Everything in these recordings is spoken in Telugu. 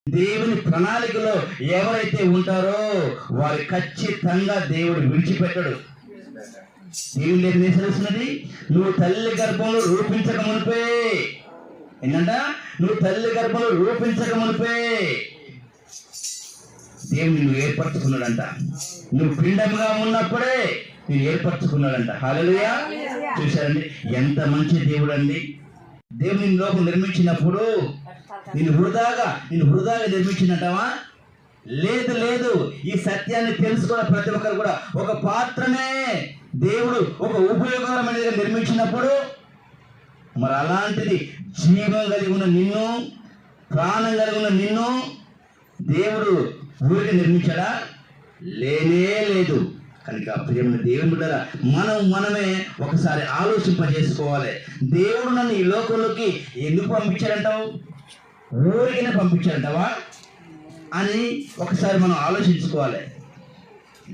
దేవుని ప్రణాళికలో ఎవరైతే ఉంటారో వారి ఖచ్చితంగా దేవుడు విడిచిపెట్టడు. దేవుని ఏం తెలుస్తున్నది? నువ్వు తల్లి గర్భంలో రూపించక మునిపే, ఏంటంట, నువ్వు తల్లి గర్భంలో రూపించక మునిపే దేవుడు నిన్ను ఏర్పరచుకున్నాడంట. నువ్వు పిండముగా ఉన్నప్పుడే నేను ఏర్పరచుకున్నాడంట. హల్లెలూయా. చూశారండి ఎంత మంచి దేవుడు అండి. దేవుని లోకం నిర్మించినప్పుడు నిన్ను వృధాగా నిర్మించినట్టవా? లేదు లేదు. ఈ సత్యాన్ని తెలుసుకున్న ప్రతి ఒక్కరు కూడా ఒక పాత్రనే దేవుడు ఒక ఉపయోగకరమైనదిగా నిర్మించినప్పుడు, మరి అలాంటిది జీవం కలిగి ఉన్న నిన్ను, ప్రాణం కలిగి ఉన్న నిన్ను దేవుడు ఊరికి నిర్మించాడా? లేనే లేదు. కనుక ప్రియమైన దేవుని బిడ్డలారా, మనమే ఒకసారి ఆలోచింపజేసుకోవాలి. దేవుడు నన్ను ఈ లోకంలోకి ఎందుకు పంపించాడంటావు? ఊరికనే పంపించాడంటావా అని ఒకసారి మనం ఆలోచించుకోవాలి.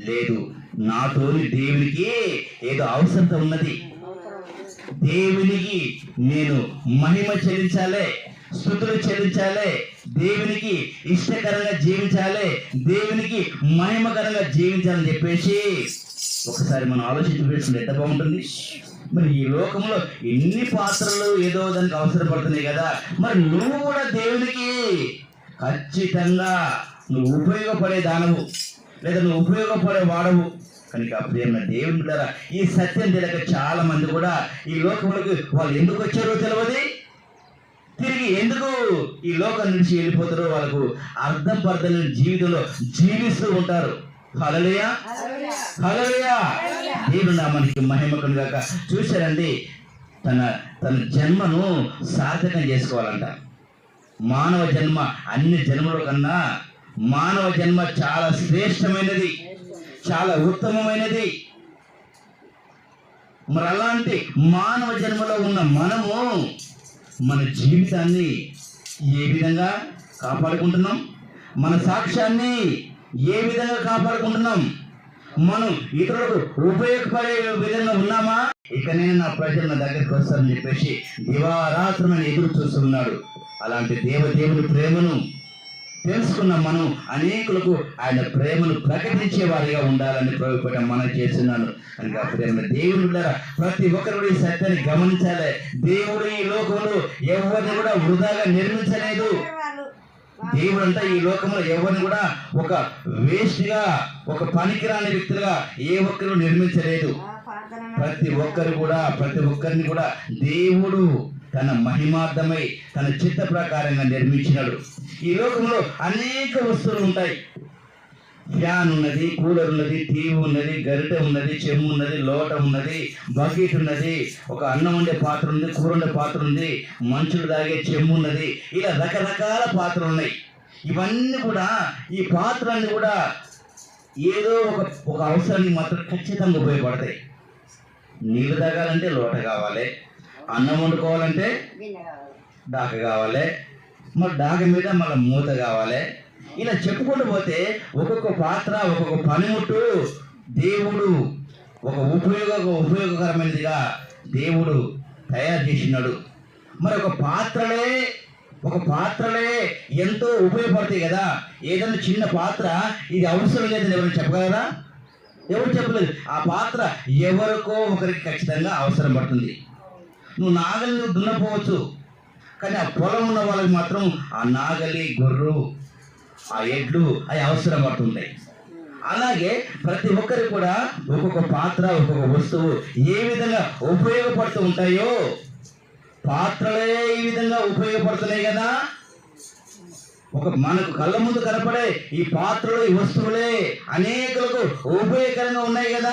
లేదు, నాతోని దేవునికి ఏదో అవసరత ఉన్నది. దేవునికి నేను మహిమ చెల్లించాలి, స్తుతులు చెల్లించాలి, దేవునికి ఇష్టకరంగా జీవించాలి, దేవునికి మహిమకరంగా జీవించాలని చెప్పేసి ఒకసారి మనం ఆలోచించి ఎంత బాగుంటుంది. మరి ఈ లోకంలో ఎన్ని పాత్రలు ఏదో దానికి అవసరపడుతున్నాయి కదా, మరి నువ్వు కూడా దేవునికి ఖచ్చితంగా నువ్వు ఉపయోగపడే దానవు, లేదా నువ్వు ఉపయోగపడే వాడవు. కనుక ప్రియమైన దేవుని బిడ్డలారా, ఈ సత్యం తెలియక చాలా మంది కూడా ఈ లోకంలోకి వాళ్ళు ఎందుకు వచ్చారో తెలియదు, తిరిగి ఎందుకు ఈ లోకం నుంచి వెళ్ళిపోతారో వాళ్ళకు అర్థం పర్థం జీవితంలో జీవిస్తూ ఉంటారు. హల్లెలూయా, హల్లెలూయా. దేవుడు నామానికి మహిమ కలుగాక. చూశారండి, తన జన్మను సార్థకం చేసుకోవాలంట. మానవ జన్మ అన్ని జన్మల కన్నా మానవ జన్మ చాలా శ్రేష్టమైనది, చాలా ఉత్తమమైనది. మరి అలాంటి మానవ జన్మలో ఉన్న మనము మన జీవితాన్ని ఏ విధంగా కాపాడుకుంటున్నాం? మన సాక్ష్యాన్ని ఏ విధంగా కాపాడుకుంటున్నాం? మనం ఇతరులకు ఉపయోగపడే విధంగా ఉన్నామా? ఇక నేను నా ప్రజలు నా దగ్గరికి వస్తారని చెప్పేసి దివారాత్రమని ఎదురు చూస్తున్నాడు. అలాంటి దేవుని ప్రేమను తెలుసుకున్న మనం అనేకులకు ఆయన ప్రేమను ప్రకటించే వారిగా ఉండాలని ప్రభుత్వం మనం చేస్తున్నాను. కనుక ప్రేమ దేవుని ద్వారా ప్రతి ఒక్కరు ఈ సత్యాన్ని గమనించాలి. దేవుడు ఈ లోకంలో ఎవరిని కూడా వృధాగా నిర్మించలేదు. దేవుడు అంతా ఈ లోకంలో ఎవరిని కూడా ఒక వేస్ట్ గా, ఒక పనికిరాని వ్యక్తులుగా ఏ ఒక్కరు నిర్మించలేదు. ప్రతి ఒక్కరిని కూడా దేవుడు తన మహిమార్థమై తన చిత్త ప్రకారంగా నిర్మించినాడు. ఈ లోకంలో అనేక వస్తువులు ఉంటాయి. ఫ్యాన్ ఉన్నది, కూలర్ ఉన్నది, టీవీ ఉన్నది, గరిటె ఉన్నది, చెమ్ము ఉన్నది, లోట ఉన్నది, బకెట్ ఉన్నది, ఒక అన్నం వండే పాత్ర ఉంది, కూర వండే పాత్ర ఉంది, మంచులు తాగే చెమ్ము ఉన్నది. ఇలా రకరకాల పాత్రలు ఉన్నాయి. ఇవన్నీ కూడా, ఈ పాత్రలన్నీ కూడా ఏదో ఒక అవసరానికి మాత్రం ఖచ్చితంగా ఉపయోగపడతాయి. నీళ్ళు తాగాలంటే లోట కావాలి, అన్నం వండుకోవాలంటే డాక కావాలి, మరి డాక మీద మళ్ళీ మూత కావాలి. ఇలా చెప్పుకుంటూ పోతే ఒక్కొక్క పాత్ర, ఒక్కొక్క పనిముట్టు దేవుడు ఒక ఉపయోగకరమైనదిగా దేవుడు తయారు చేసినాడు. మరి ఒక పాత్రలే ఎంతో ఉపయోగపడతాయి కదా. ఏదైనా చిన్న పాత్ర ఇది అవసరం లేదని ఎవరైనా చెప్పగలరా? ఎవరు చెప్పలేదు. ఆ పాత్ర ఎవరికో ఒకరికి ఖచ్చితంగా అవసరం పడుతుంది. నువ్వు నాగలి దున్నపోవచ్చు, కానీ ఆ పొలం ఉన్న వాళ్ళకి మాత్రం ఆ నాగలి, గొర్రు, ఆ ఎడ్లు అవి అవసరం పడుతుంటాయి. అలాగే ప్రతి ఒక్కరికి కూడా ఒక్కొక్క పాత్ర, ఒక్కొక్క వస్తువు ఏ విధంగా ఉపయోగపడుతూ ఉంటాయో, పాత్రలే ఈ విధంగా ఉపయోగపడుతున్నాయి కదా. మనకు కళ్ళ ముందు కనపడే ఈ పాత్రలు, ఈ వస్తువులే అనేకులకు ఉపయోగకరంగా ఉన్నాయి కదా.